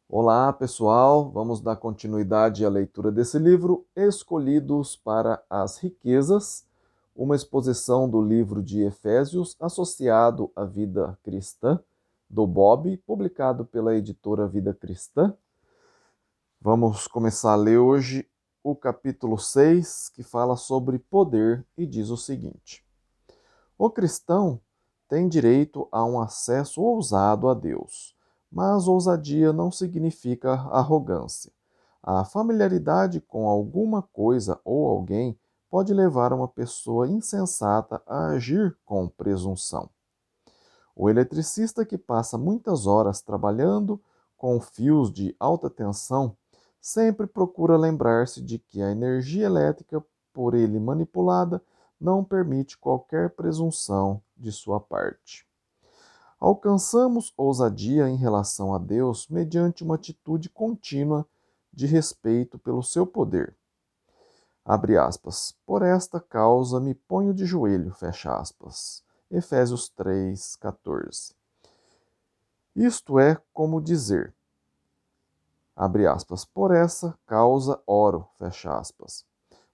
Olá, pessoal. Vamos dar continuidade à leitura desse livro, Escolhidos para as Riquezas, uma exposição do livro de Efésios associado à vida cristã, do Bob, publicado pela editora Vida Cristã. Vamos começar a ler hoje o capítulo 6, que fala sobre poder e diz o seguinte: O cristão tem direito a um acesso ousado a Deus, mas ousadia não significa arrogância. A familiaridade com alguma coisa ou alguém pode levar uma pessoa insensata a agir com presunção. O eletricista que passa muitas horas trabalhando com fios de alta tensão sempre procura lembrar-se de que a energia elétrica por ele manipulada não permite qualquer presunção de sua parte. Alcançamos ousadia em relação a Deus mediante uma atitude contínua de respeito pelo seu poder. Abre aspas. Por esta causa me ponho de joelho, fecha aspas. Efésios 3:14. Isto é como dizer, abre aspas, por essa causa oro, fecha aspas.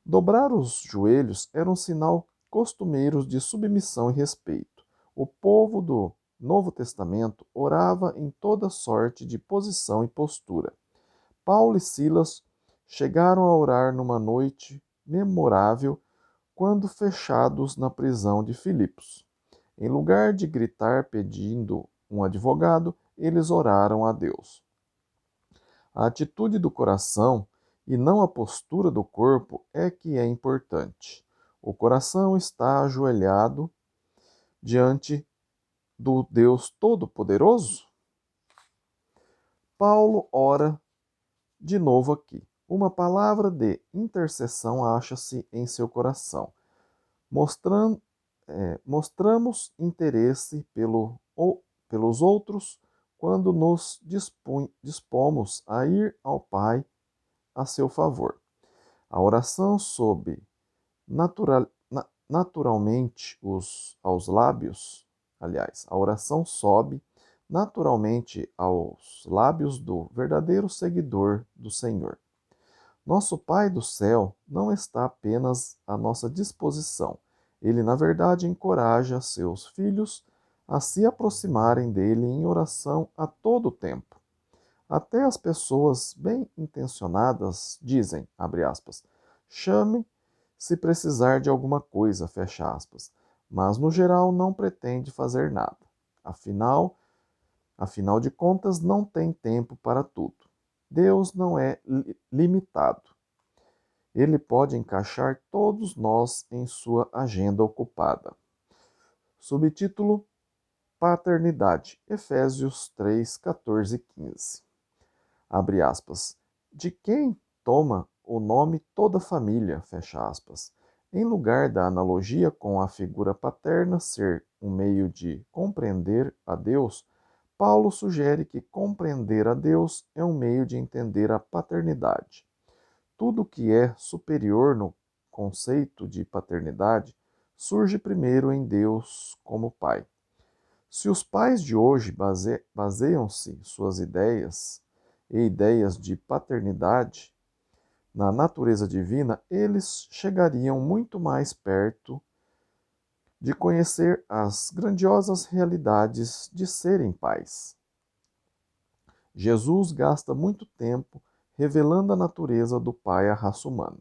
Dobrar os joelhos era um sinal costumeiro de submissão e respeito. O povo do Novo Testamento orava em toda sorte de posição e postura. Paulo e Silas chegaram a orar numa noite memorável quando fechados na prisão de Filipos. Em lugar de gritar pedindo um advogado, eles oraram a Deus. A atitude do coração e não a postura do corpo é que é importante. O coração está ajoelhado diante do Deus Todo-Poderoso? Paulo ora de novo aqui. Uma palavra de intercessão acha-se em seu coração. Mostramos interesse pelos outros quando nos dispomos a ir ao Pai a seu favor. A oração sobe naturalmente aos lábios, aliás, a oração sobe naturalmente aos lábios do verdadeiro seguidor do Senhor. Nosso Pai do céu não está apenas à nossa disposição. Ele, na verdade, encoraja seus filhos a se aproximarem dele em oração a todo o tempo. Até as pessoas bem intencionadas dizem, abre aspas, chame se precisar de alguma coisa, fecha aspas, mas no geral não pretende fazer nada. Afinal de contas, não tem tempo para tudo. Deus não é limitado. Ele pode encaixar todos nós em sua agenda ocupada. Subtítulo: Paternidade, Efésios 3, 14 e 15. Abre aspas. De quem toma o nome toda família, fecha aspas. Em lugar da analogia com a figura paterna ser um meio de compreender a Deus, Paulo sugere que compreender a Deus é um meio de entender a paternidade. Tudo que é superior no conceito de paternidade surge primeiro em Deus como Pai. Se os pais de hoje baseiam-se suas ideias e ideias de paternidade na natureza divina, eles chegariam muito mais perto de conhecer as grandiosas realidades de serem pais. Jesus gasta muito tempo revelando a natureza do Pai à raça humana.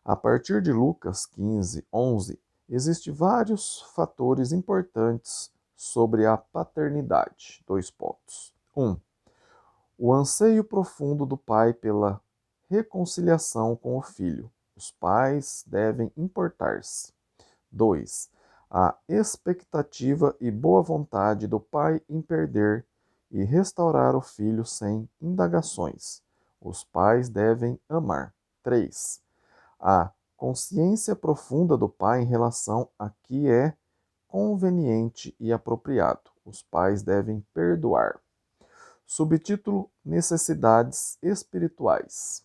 A partir de Lucas 15, 11, existem vários fatores importantes sobre a paternidade. Dois pontos. 1. O anseio profundo do pai pela reconciliação com o filho. Os pais devem importar-se. 2. A expectativa e boa vontade do pai em perder e restaurar o filho sem indagações. Os pais devem amar. 3. A consciência profunda do pai em relação a que é conveniente e apropriado. Os pais devem perdoar. Subtítulo: Necessidades espirituais.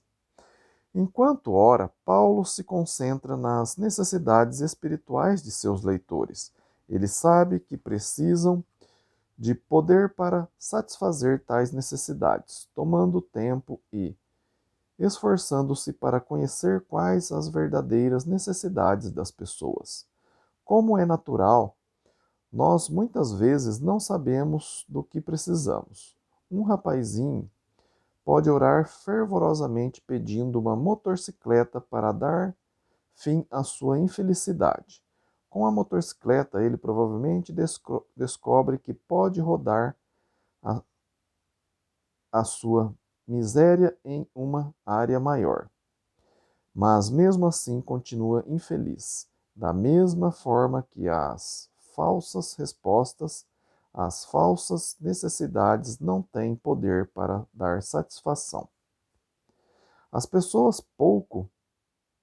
Enquanto ora, Paulo se concentra nas necessidades espirituais de seus leitores. Ele sabe que precisam de poder para satisfazer tais necessidades, tomando tempo e esforçando-se para conhecer quais as verdadeiras necessidades das pessoas. Como é natural, nós muitas vezes não sabemos do que precisamos. Um rapazinho pode orar fervorosamente pedindo uma motocicleta para dar fim à sua infelicidade. Com a motocicleta, ele provavelmente descobre que pode rodar a, a sua miséria em uma área maior. Mas mesmo assim continua infeliz, da mesma forma que as falsas respostas, as falsas necessidades não têm poder para dar satisfação. As pessoas pouco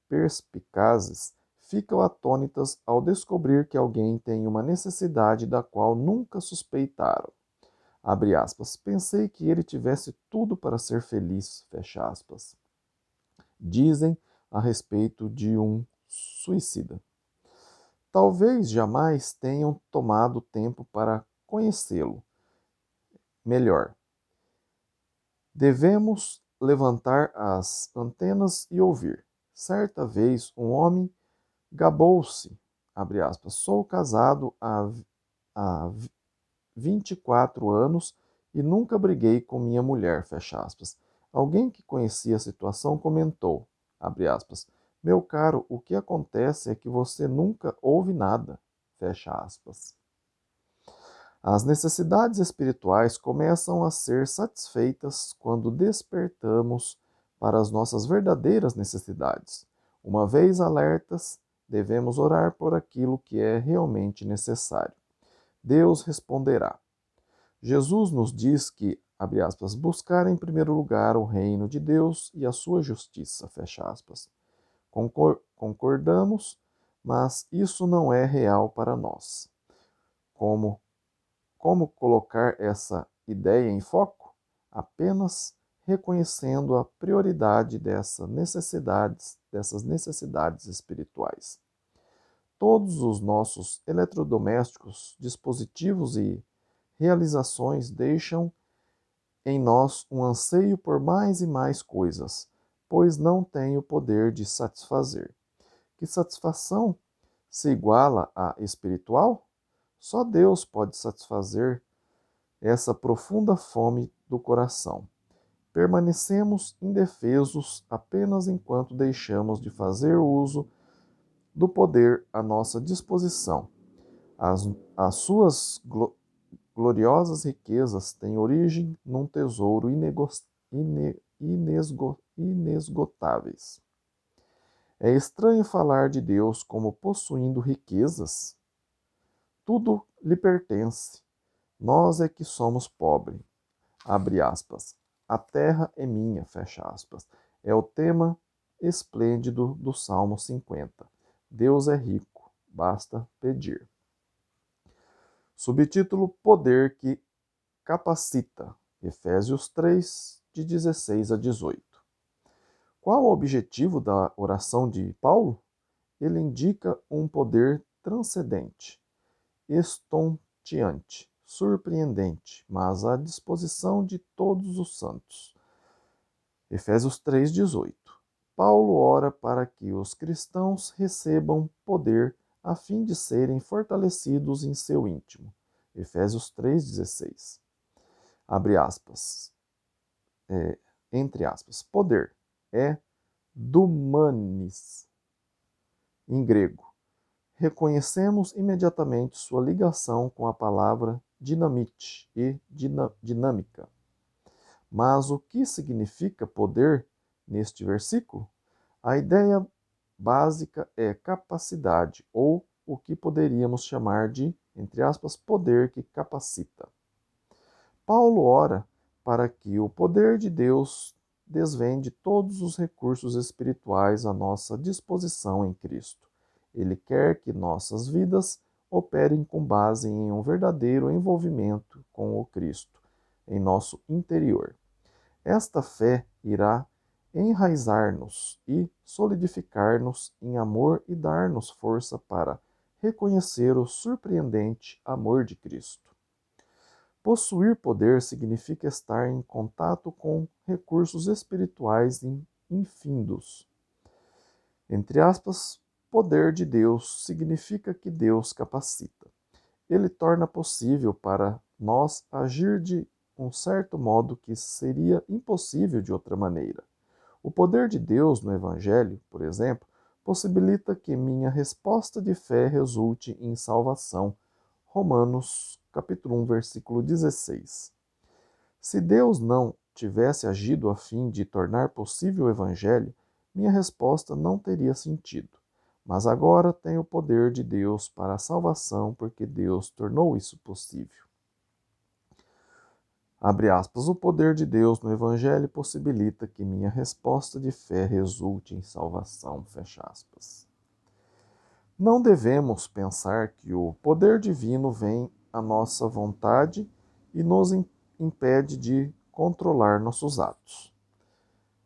perspicazes ficam atônitas ao descobrir que alguém tem uma necessidade da qual nunca suspeitaram. Abre aspas. Pensei que ele tivesse tudo para ser feliz, fecha aspas. Dizem a respeito de um suicida. Talvez jamais tenham tomado tempo para conhecê-lo melhor. Devemos levantar as antenas e ouvir. Certa vez, um homem gabou-se, abre aspas, sou casado há 24 anos e nunca briguei com minha mulher, fecha aspas. Alguém que conhecia a situação comentou, abre aspas, meu caro, o que acontece é que você nunca ouve nada, fecha aspas. As necessidades espirituais começam a ser satisfeitas quando despertamos para as nossas verdadeiras necessidades. Uma vez alertas, devemos orar por aquilo que é realmente necessário. Deus responderá. Jesus nos diz que, abre aspas, buscar em primeiro lugar o reino de Deus e a sua justiça, fecha aspas. Concordamos, mas isso não é real para nós. Como colocar essa ideia em foco? Apenas reconhecendo a prioridade dessas necessidades espirituais. Todos os nossos eletrodomésticos, dispositivos e realizações deixam em nós um anseio por mais e mais coisas, pois não têm o poder de satisfazer. Que satisfação se iguala à espiritual? Só Deus pode satisfazer essa profunda fome do coração. Permanecemos indefesos apenas enquanto deixamos de fazer uso do poder à nossa disposição. As suas gloriosas riquezas têm origem num tesouro inesgotáveis. É estranho falar de Deus como possuindo riquezas. Tudo lhe pertence. Nós é que somos pobres. Abre aspas. A terra é minha, fecha aspas. É o tema esplêndido do Salmo 50. Deus é rico, basta pedir. Subtítulo: Poder que capacita. Efésios 3, de 16 a 18. Qual o objetivo da oração de Paulo? Ele indica um poder transcendente, estonteante, surpreendente, mas à disposição de todos os santos. Efésios 3,18. Paulo ora para que os cristãos recebam poder a fim de serem fortalecidos em seu íntimo. Efésios 3,16. Abre aspas. Entre aspas. Poder é dunamis, em grego. Reconhecemos imediatamente sua ligação com a palavra dinamite e dinâmica. Mas o que significa poder neste versículo? A ideia básica é capacidade, ou o que poderíamos chamar de, entre aspas, poder que capacita. Paulo ora para que o poder de Deus desvende todos os recursos espirituais à nossa disposição em Cristo. Ele quer que nossas vidas operem com base em um verdadeiro envolvimento com o Cristo em nosso interior. Esta fé irá enraizar-nos e solidificar-nos em amor e dar-nos força para reconhecer o surpreendente amor de Cristo. Possuir poder significa estar em contato com recursos espirituais infindos. Entre aspas, poder de Deus significa que Deus capacita. Ele torna possível para nós agir de um certo modo que seria impossível de outra maneira. O poder de Deus no Evangelho, por exemplo, possibilita que minha resposta de fé resulte em salvação. Romanos, capítulo 1, versículo 16. Se Deus não tivesse agido a fim de tornar possível o Evangelho, minha resposta não teria sentido. Mas agora tenho o poder de Deus para a salvação, porque Deus tornou isso possível. Abre aspas, o poder de Deus no Evangelho possibilita que minha resposta de fé resulte em salvação, fecha aspas. Não devemos pensar que o poder divino vem à nossa vontade e nos impede de controlar nossos atos.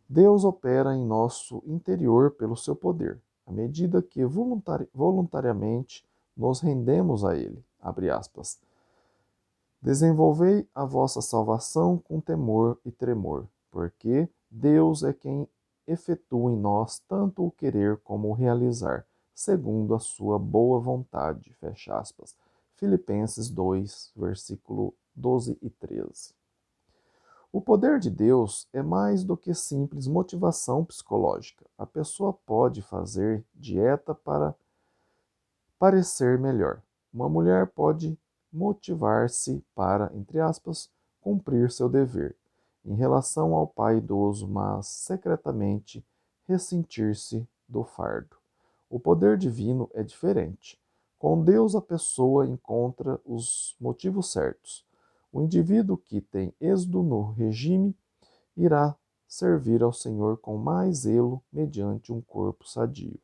Deus opera em nosso interior pelo seu poder, à medida que voluntariamente nos rendemos a Ele. Abre aspas. Desenvolvei a vossa salvação com temor e tremor, porque Deus é quem efetua em nós tanto o querer como o realizar, segundo a sua boa vontade. Fecha aspas. Filipenses 2, versículo 12 e 13. O poder de Deus é mais do que simples motivação psicológica. A pessoa pode fazer dieta para parecer melhor. Uma mulher pode motivar-se para, entre aspas, cumprir seu dever em relação ao pai idoso, mas secretamente ressentir-se do fardo. O poder divino é diferente. Com Deus, a pessoa encontra os motivos certos. O indivíduo que tem êxodo no regime irá servir ao Senhor com mais zelo mediante um corpo sadio.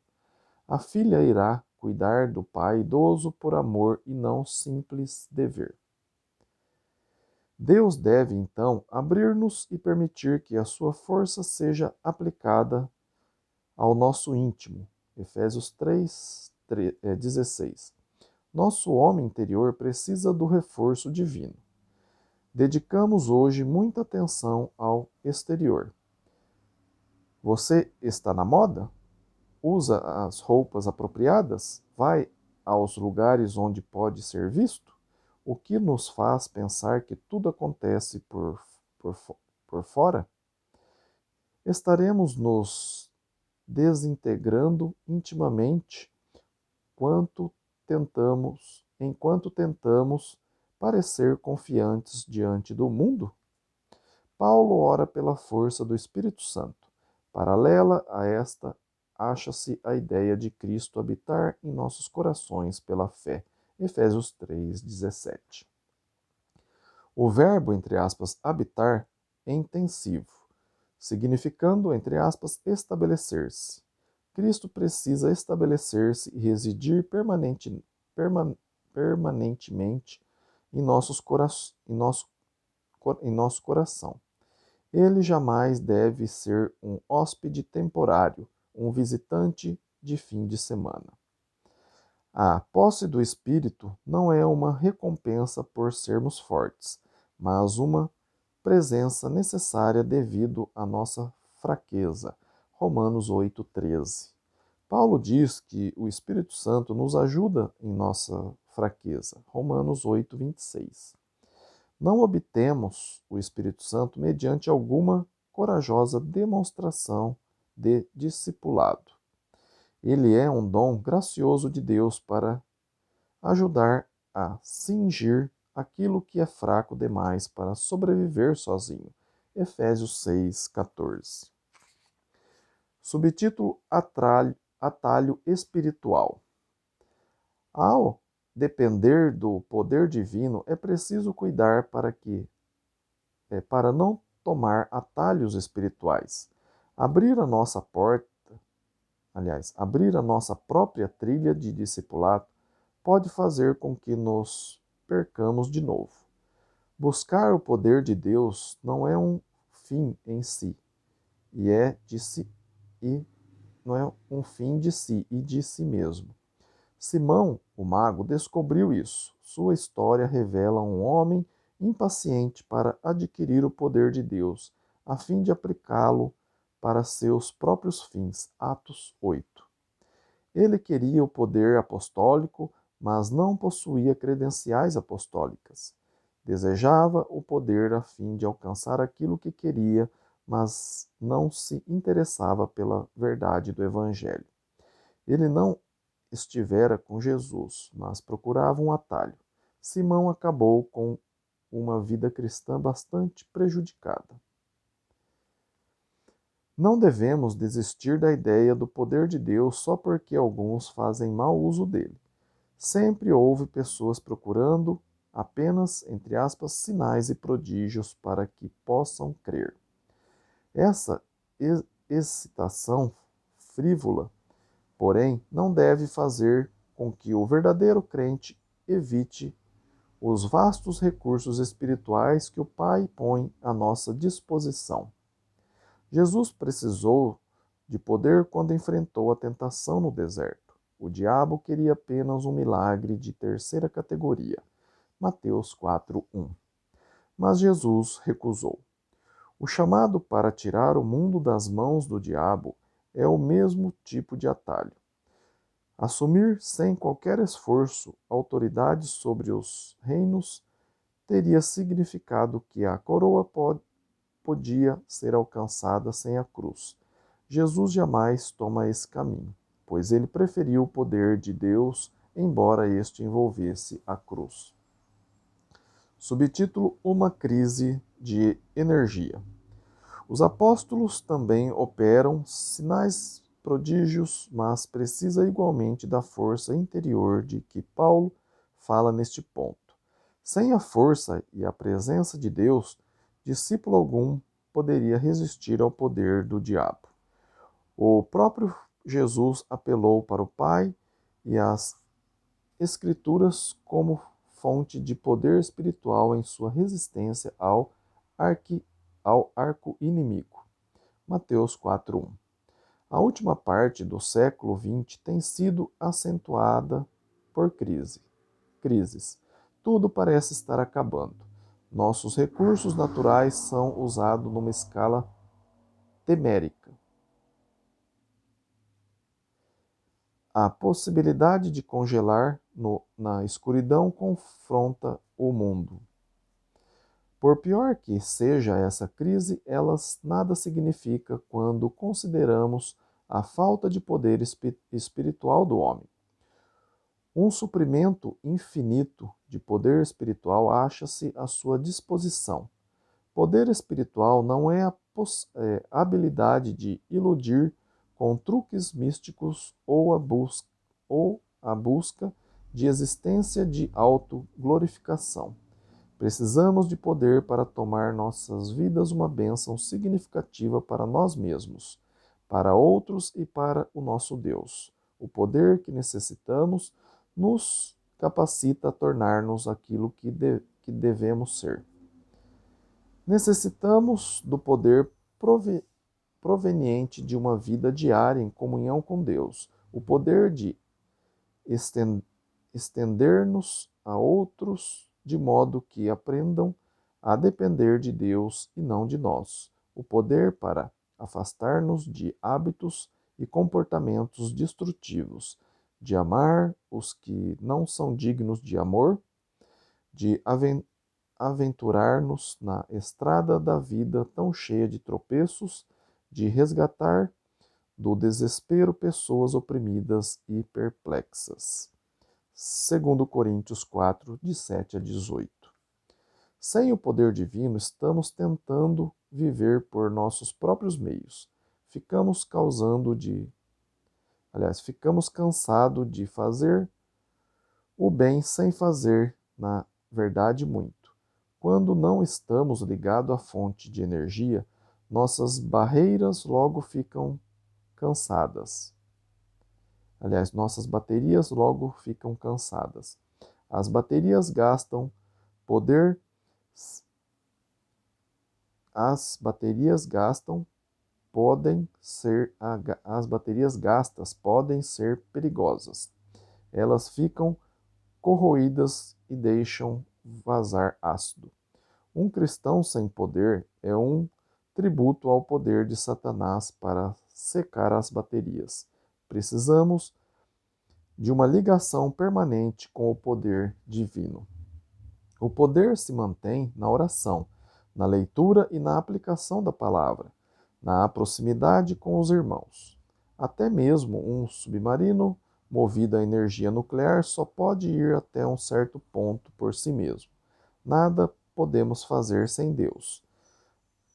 A filha irá cuidar do pai idoso por amor e não simples dever. Deus deve, então, abrir-nos e permitir que a sua força seja aplicada ao nosso íntimo. Efésios 3, 16. Nosso homem interior precisa do reforço divino. Dedicamos hoje muita atenção ao exterior. Você está na moda? Usa as roupas apropriadas? Vai aos lugares onde pode ser visto? O que nos faz pensar que tudo acontece por fora? Estaremos nos desintegrando intimamente enquanto tentamos parecer confiantes diante do mundo? Paulo ora pela força do Espírito Santo. Paralela a esta, acha-se a ideia de Cristo habitar em nossos corações pela fé. Efésios 3:17. O verbo, entre aspas, habitar é intensivo, significando, entre aspas, estabelecer-se. Cristo precisa estabelecer-se e residir permanentemente em nosso coração. Ele jamais deve ser um hóspede temporário, um visitante de fim de semana. A posse do Espírito não é uma recompensa por sermos fortes, mas uma presença necessária devido à nossa fraqueza. Romanos 8:13. Paulo diz que o Espírito Santo nos ajuda em nossa fraqueza. Romanos 8:26. Não obtemos o Espírito Santo mediante alguma corajosa demonstração de discipulado. Ele é um dom gracioso de Deus para ajudar a cingir aquilo que é fraco demais para sobreviver sozinho. Efésios 6:14. Subtítulo: Atalho espiritual. Ao depender do poder divino, é preciso cuidar para não tomar atalhos espirituais. Abrir a nossa abrir a nossa própria trilha de discipulado pode fazer com que nos percamos de novo. Buscar o poder de Deus não é um fim em si, e não é um fim de si e de si mesmo. Simão, o mago, descobriu isso. Sua história revela um homem impaciente para adquirir o poder de Deus, a fim de aplicá-lo para seus próprios fins. Atos 8. Ele queria o poder apostólico, mas não possuía credenciais apostólicas. Desejava o poder a fim de alcançar aquilo que queria, mas não se interessava pela verdade do Evangelho. Ele não estivera com Jesus, mas procurava um atalho. Simão acabou com uma vida cristã bastante prejudicada. Não devemos desistir da ideia do poder de Deus só porque alguns fazem mau uso dele. Sempre houve pessoas procurando apenas, entre aspas, sinais e prodígios para que possam crer. Essa excitação frívola, porém, não deve fazer com que o verdadeiro crente evite os vastos recursos espirituais que o Pai põe à nossa disposição. Jesus precisou de poder quando enfrentou a tentação no deserto. O diabo queria apenas um milagre de terceira categoria. Mateus 4:1. Mas Jesus recusou. O chamado para tirar o mundo das mãos do diabo é o mesmo tipo de atalho. Assumir sem qualquer esforço autoridade sobre os reinos teria significado que a coroa podia ser alcançada sem a cruz. Jesus jamais toma esse caminho, pois ele preferiu o poder de Deus, embora este envolvesse a cruz. Subtítulo: Uma crise de energia. Os apóstolos também operam sinais, prodígios, mas precisa igualmente da força interior de que Paulo fala neste ponto. Sem a força e a presença de Deus, discípulo algum poderia resistir ao poder do diabo. O próprio Jesus apelou para o Pai e as Escrituras como fonte de poder espiritual em sua resistência ao arco inimigo. Mateus 4:1. A última parte do século XX tem sido acentuada por crises. Tudo parece estar acabando. Nossos recursos naturais são usados numa escala temérica. A possibilidade de congelar na escuridão confronta o mundo. Por pior que seja essa crise, elas nada significa quando consideramos a falta de poder espiritual do homem. Um suprimento infinito de poder espiritual acha-se à sua disposição. Poder espiritual não é a habilidade de iludir com truques místicos ou a busca de existência de autoglorificação. Precisamos de poder para tomar nossas vidas uma bênção significativa para nós mesmos, para outros e para o nosso Deus. O poder que necessitamos nos capacita a tornar-nos aquilo que devemos ser. Necessitamos do poder proveniente de uma vida diária em comunhão com Deus, o poder de estender-nos a outros de modo que aprendam a depender de Deus e não de nós, o poder para afastar-nos de hábitos e comportamentos destrutivos, de amar os que não são dignos de amor, de aventurar-nos na estrada da vida tão cheia de tropeços, de resgatar do desespero pessoas oprimidas e perplexas. 2 Coríntios 4, de 7 a 18. Sem o poder divino, estamos tentando viver por nossos próprios meios. Ficamos cansados de fazer o bem sem fazer, na verdade, muito. Quando não estamos ligados à fonte de energia, nossas barreiras logo ficam cansadas. Nossas baterias logo ficam cansadas. As baterias gastam poder. As baterias gastas podem ser perigosas. Elas ficam corroídas e deixam vazar ácido. Um cristão sem poder é um tributo ao poder de Satanás para secar as baterias. Precisamos de uma ligação permanente com o poder divino. O poder se mantém na oração, na leitura e na aplicação da palavra, na proximidade com os irmãos. Até mesmo um submarino movido a energia nuclear só pode ir até um certo ponto por si mesmo. Nada podemos fazer sem Deus.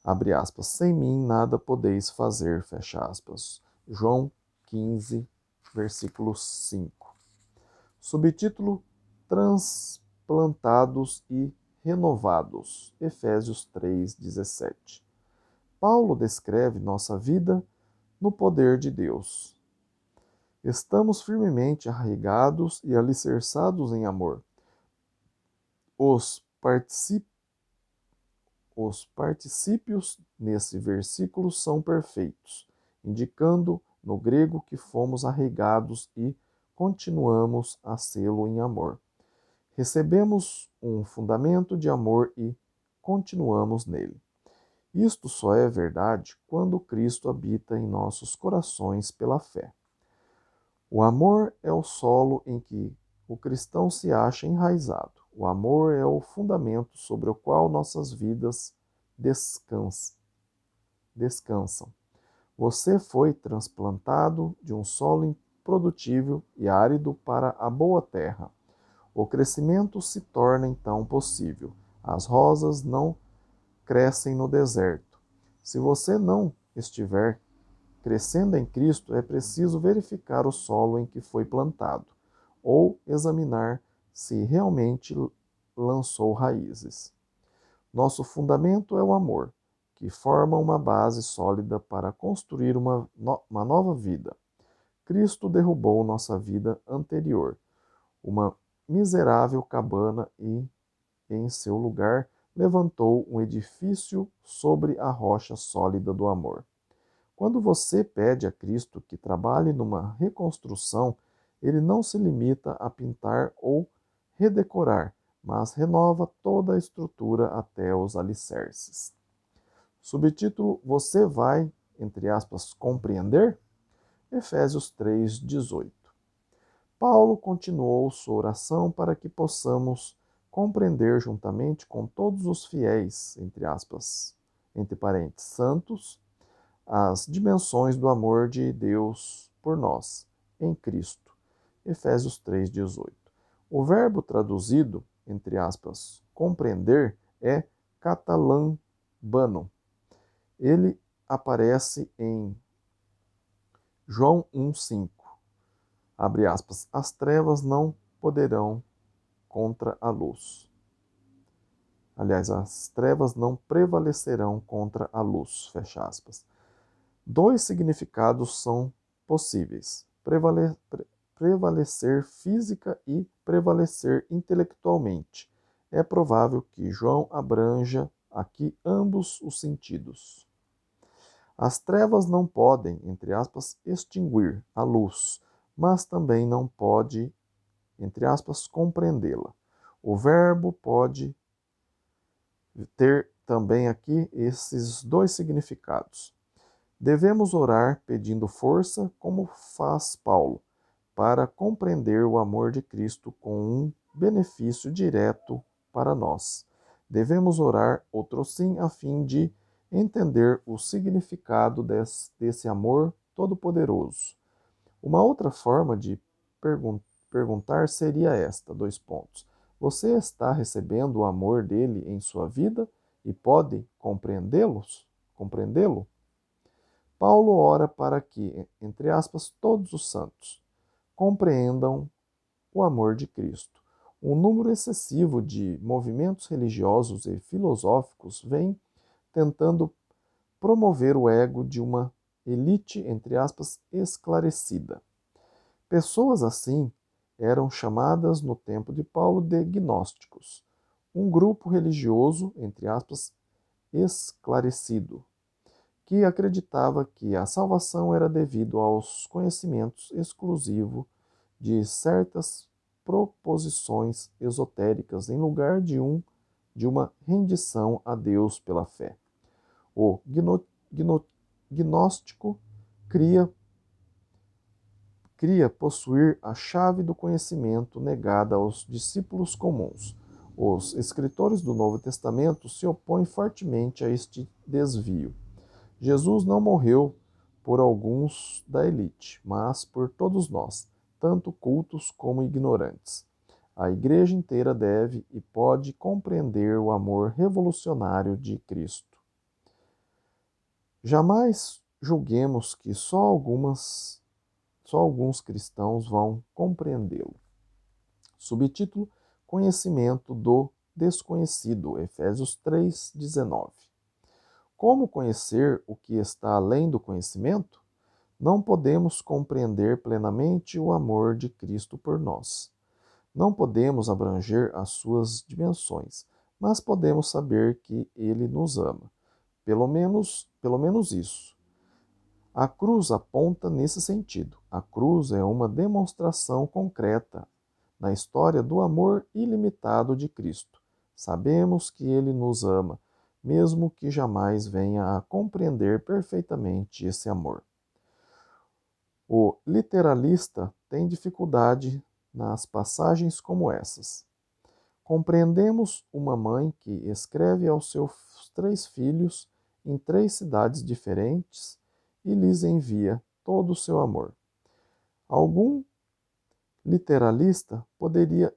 Abre aspas, sem mim nada podeis fazer, fecha aspas. João 15, versículo 5. Subtítulo: Transplantados e renovados. Efésios 3:17. Paulo descreve nossa vida no poder de Deus. Estamos firmemente arraigados e alicerçados em amor. Os particípios nesse versículo são perfeitos, indicando no grego que fomos arraigados e continuamos a sê-lo em amor. Recebemos um fundamento de amor e continuamos nele. Isto só é verdade quando Cristo habita em nossos corações pela fé. O amor é o solo em que o cristão se acha enraizado. O amor é o fundamento sobre o qual nossas vidas descansam. Você foi transplantado de um solo improdutível e árido para a boa terra. O crescimento se torna então possível. As rosas não crescem no deserto. Se você não estiver crescendo em Cristo, é preciso verificar o solo em que foi plantado, ou examinar se realmente lançou raízes. Nosso fundamento é o amor, que forma uma base sólida para construir uma nova vida. Cristo derrubou nossa vida anterior, uma miserável cabana, e, em seu lugar, levantou um edifício sobre a rocha sólida do amor. Quando você pede a Cristo que trabalhe numa reconstrução, ele não se limita a pintar ou redecorar, mas renova toda a estrutura até os alicerces. Subtítulo: Você vai, entre aspas, compreender? Efésios 3:18. Paulo continuou sua oração para que possamos compreender juntamente com todos os fiéis, entre aspas, entre parênteses, santos, as dimensões do amor de Deus por nós, em Cristo. Efésios 3:18. O verbo traduzido, entre aspas, compreender, é catalambano. Ele aparece em João 1:5. Abre aspas, as trevas não poderão contra a luz. Aliás, as trevas não prevalecerão contra a luz, fecha aspas. Dois significados são possíveis: prevalecer física e prevalecer intelectualmente. É provável que João abranja aqui ambos os sentidos. As trevas não podem, entre aspas, extinguir a luz, mas também não pode, entre aspas, compreendê-la. O verbo pode ter também aqui esses dois significados. Devemos orar pedindo força, como faz Paulo, para compreender o amor de Cristo com um benefício direto para nós. Devemos orar, outrossim, a fim de entender o significado desse amor todo-poderoso. Uma outra forma de perguntar seria esta, dois pontos. Você está recebendo o amor dele em sua vida e pode compreendê-lo? Paulo ora para que, entre aspas, todos os santos compreendam o amor de Cristo. Um número excessivo de movimentos religiosos e filosóficos vem tentando promover o ego de uma elite, entre aspas, esclarecida. Pessoas assim eram chamadas no tempo de Paulo de gnósticos, um grupo religioso, entre aspas, esclarecido, que acreditava que a salvação era devido aos conhecimentos exclusivos de certas proposições esotéricas, em lugar de um de uma rendição a Deus pela fé. O gnóstico cria possuir a chave do conhecimento negada aos discípulos comuns. Os escritores do Novo Testamento se opõem fortemente a este desvio. Jesus não morreu por alguns da elite, mas por todos nós, tanto cultos como ignorantes. A igreja inteira deve e pode compreender o amor revolucionário de Cristo. Jamais julguemos que só alguns cristãos vão compreendê-lo. Subtítulo: Conhecimento do desconhecido, Efésios 3:19. Como conhecer o que está além do conhecimento? Não podemos compreender plenamente o amor de Cristo por nós. Não podemos abranger as suas dimensões, mas podemos saber que Ele nos ama. Pelo menos isso. A cruz aponta nesse sentido. A cruz é uma demonstração concreta na história do amor ilimitado de Cristo. Sabemos que Ele nos ama, mesmo que jamais venha a compreender perfeitamente esse amor. O literalista tem dificuldade nas passagens como essas. Compreendemos uma mãe que escreve aos seus 3 filhos em 3 cidades diferentes e lhes envia todo o seu amor. Algum literalista poderia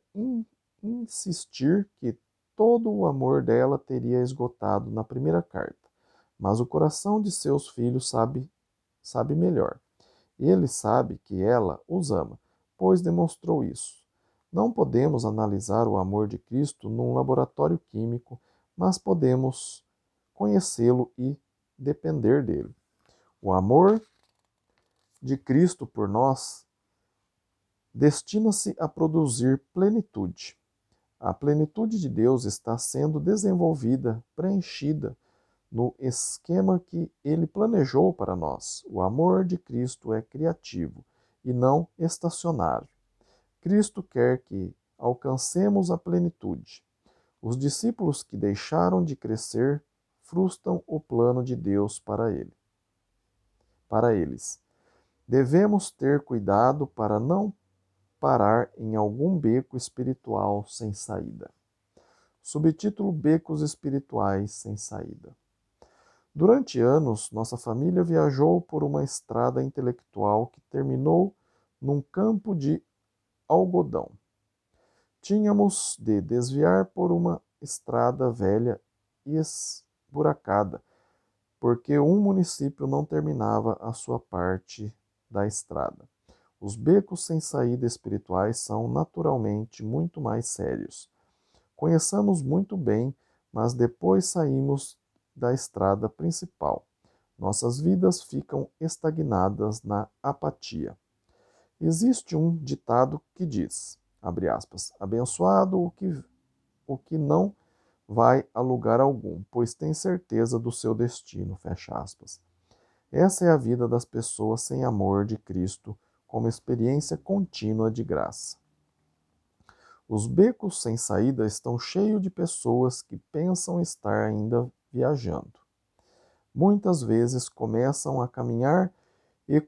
insistir que todo o amor dela teria esgotado na primeira carta, mas o coração de seus filhos sabe melhor. Ele sabe que ela os ama, pois demonstrou isso. Não podemos analisar o amor de Cristo num laboratório químico, mas podemos conhecê-lo e depender dele. O amor de Cristo por nós destina-se a produzir plenitude. A plenitude de Deus está sendo desenvolvida, preenchida no esquema que Ele planejou para nós. O amor de Cristo é criativo e não estacionário. Cristo quer que alcancemos a plenitude. Os discípulos que deixaram de crescer frustram o plano de Deus para eles. Devemos ter cuidado para não parar em algum beco espiritual sem saída. Subtítulo: Becos espirituais sem saída. Durante anos, nossa família viajou por uma estrada intelectual que terminou num campo de algodão. Tínhamos de desviar por uma estrada velha e esburacada, porque um município não terminava a sua parte da estrada. Os becos sem saída espirituais são naturalmente muito mais sérios. Conheçamos muito bem, mas depois saímos da estrada principal. Nossas vidas ficam estagnadas na apatia. Existe um ditado que diz, abre aspas, abençoado o que não vai a lugar algum, pois tem certeza do seu destino, fecha aspas. Essa é a vida das pessoas sem amor de Cristo, como experiência contínua de graça. Os becos sem saída estão cheios de pessoas que pensam estar ainda viajando. Muitas vezes começam a caminhar e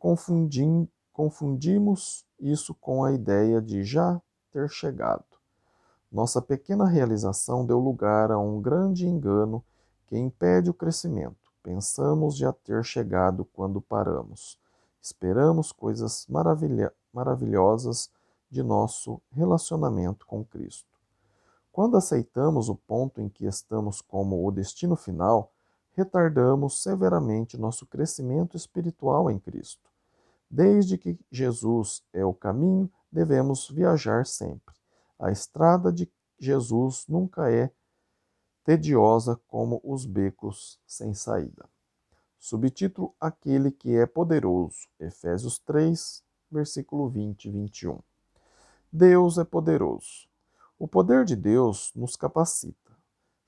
confundimos isso com a ideia de já ter chegado. Nossa pequena realização deu lugar a um grande engano que impede o crescimento. Pensamos já ter chegado quando paramos. Esperamos coisas maravilhosas de nosso relacionamento com Cristo. Quando aceitamos o ponto em que estamos como o destino final, retardamos severamente nosso crescimento espiritual em Cristo. Desde que Jesus é o caminho, devemos viajar sempre. A estrada de Jesus nunca é tediosa como os becos sem saída. Subtítulo: Aquele que é poderoso. Efésios 3, versículo 20 e 21. Deus é poderoso. O poder de Deus nos capacita.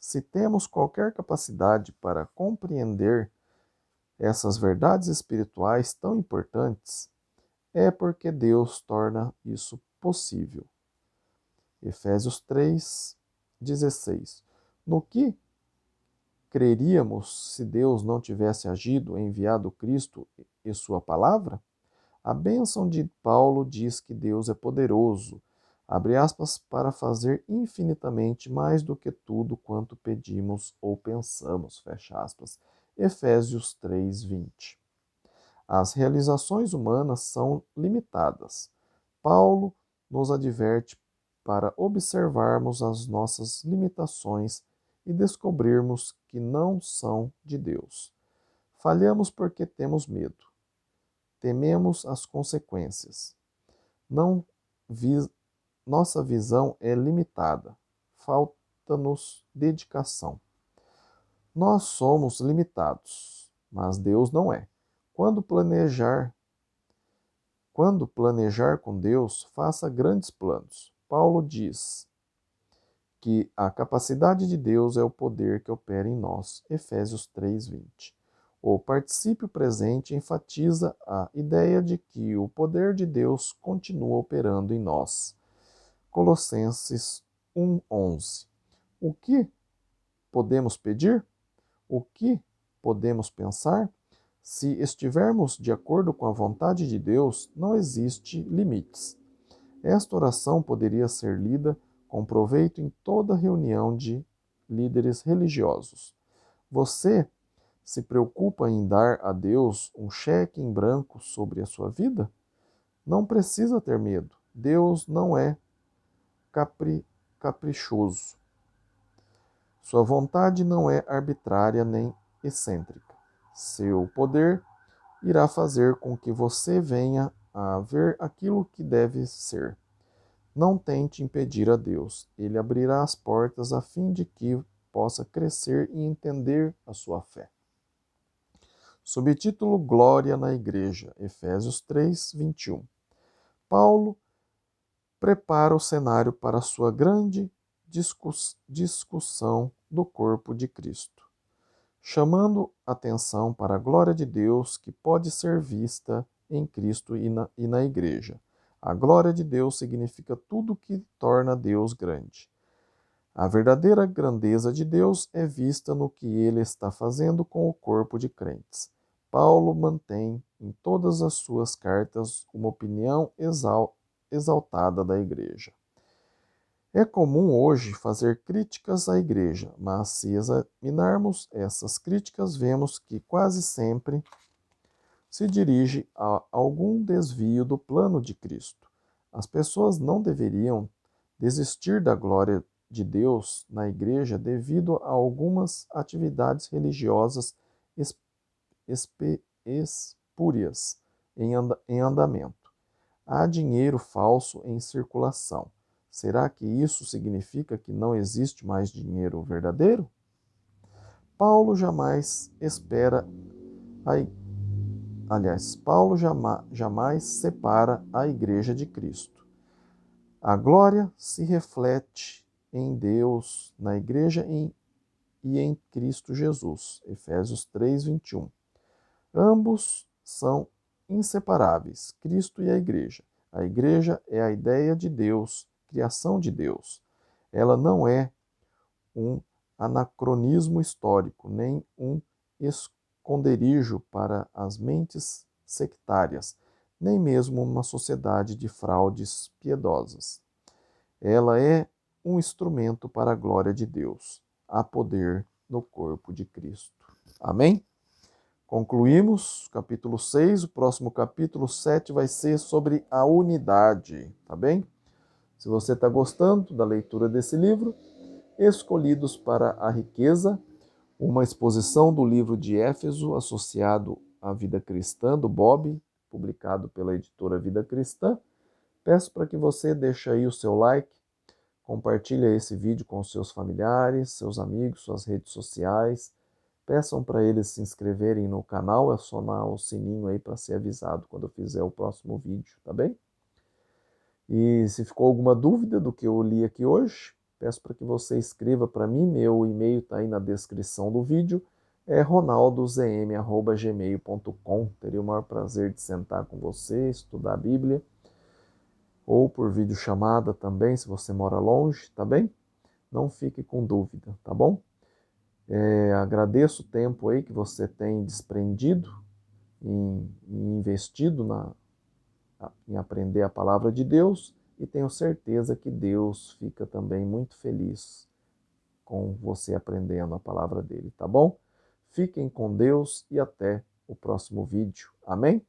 Se temos qualquer capacidade para compreender essas verdades espirituais tão importantes, é porque Deus torna isso possível. Efésios 3, 16. No que creríamos se Deus não tivesse agido, enviado Cristo e sua palavra? A bênção de Paulo diz que Deus é poderoso, abre aspas, para fazer infinitamente mais do que tudo quanto pedimos ou pensamos, fecha aspas. Efésios 3:20. As realizações humanas são limitadas. Paulo nos adverte para observarmos as nossas limitações e descobrirmos que não são de Deus. Falhamos porque temos medo. Tememos as consequências. Não vi... Nossa visão é limitada. Falta-nos dedicação. Nós somos limitados, mas Deus não é. Quando planejar com Deus, faça grandes planos. Paulo diz que a capacidade de Deus é o poder que opera em nós. Efésios 3:20. O particípio presente enfatiza a ideia de que o poder de Deus continua operando em nós. Colossenses 1:11. O que podemos pedir? O que podemos pensar? Se estivermos de acordo com a vontade de Deus, não existe limites. Esta oração poderia ser lida com proveito em toda reunião de líderes religiosos. Você se preocupa em dar a Deus um cheque em branco sobre a sua vida? Não precisa ter medo. Deus não é caprichoso. Sua vontade não é arbitrária nem excêntrica. Seu poder irá fazer com que você venha a ver aquilo que deve ser. Não tente impedir a Deus. Ele abrirá as portas a fim de que possa crescer e entender a sua fé. Subtítulo: Glória na Igreja, Efésios 3:21. Paulo prepara o cenário para a sua grande discussão do corpo de Cristo, chamando atenção para a glória de Deus que pode ser vista em Cristo e na Igreja. A glória de Deus significa tudo que torna Deus grande. A verdadeira grandeza de Deus é vista no que ele está fazendo com o corpo de crentes. Paulo mantém em todas as suas cartas uma opinião exaltada da Igreja. É comum hoje fazer críticas à Igreja, mas se examinarmos essas críticas, vemos que quase sempre se dirige a algum desvio do plano de Cristo. As pessoas não deveriam desistir da glória de Deus na Igreja devido a algumas atividades religiosas espúrias em andamento. Há dinheiro falso em circulação. Será que isso significa que não existe mais dinheiro verdadeiro? Paulo jamais espera Paulo jamais separa a Igreja de Cristo. A glória se reflete em Deus, na Igreja e em Cristo Jesus. Efésios 3:21. Ambos são inseparáveis, Cristo e a Igreja. A Igreja é a ideia de Deus, criação de Deus. Ela não é um anacronismo histórico, nem um esconderijo para as mentes sectárias, nem mesmo uma sociedade de fraudes piedosas. Ela é um instrumento para a glória de Deus. Há poder no corpo de Cristo. Amém? Concluímos capítulo 6, o próximo capítulo 7 vai ser sobre a unidade, tá bem? Se você está gostando da leitura desse livro, Escolhidos para a Riqueza, uma exposição do livro de Éfeso associado à Vida Cristã, do Bob, publicado pela editora Vida Cristã. Peço para que você deixe aí o seu like, compartilhe esse vídeo com seus familiares, seus amigos, suas redes sociais. Peçam para eles se inscreverem no canal, é acionar o sininho aí para ser avisado quando eu fizer o próximo vídeo, tá bem? E se ficou alguma dúvida do que eu li aqui hoje, peço para que você escreva para mim, meu e-mail está aí na descrição do vídeo, é ronaldozm@gmail.com. Teria o maior prazer de sentar com você, estudar a Bíblia, ou por videochamada também, se você mora longe, tá bem? não fique com dúvida, tá bom? Agradeço o tempo aí que você tem desprendido em investido em aprender a palavra de Deus e tenho certeza que Deus fica também muito feliz com você aprendendo a palavra dele, tá bom? Fiquem com Deus e até o próximo vídeo. Amém?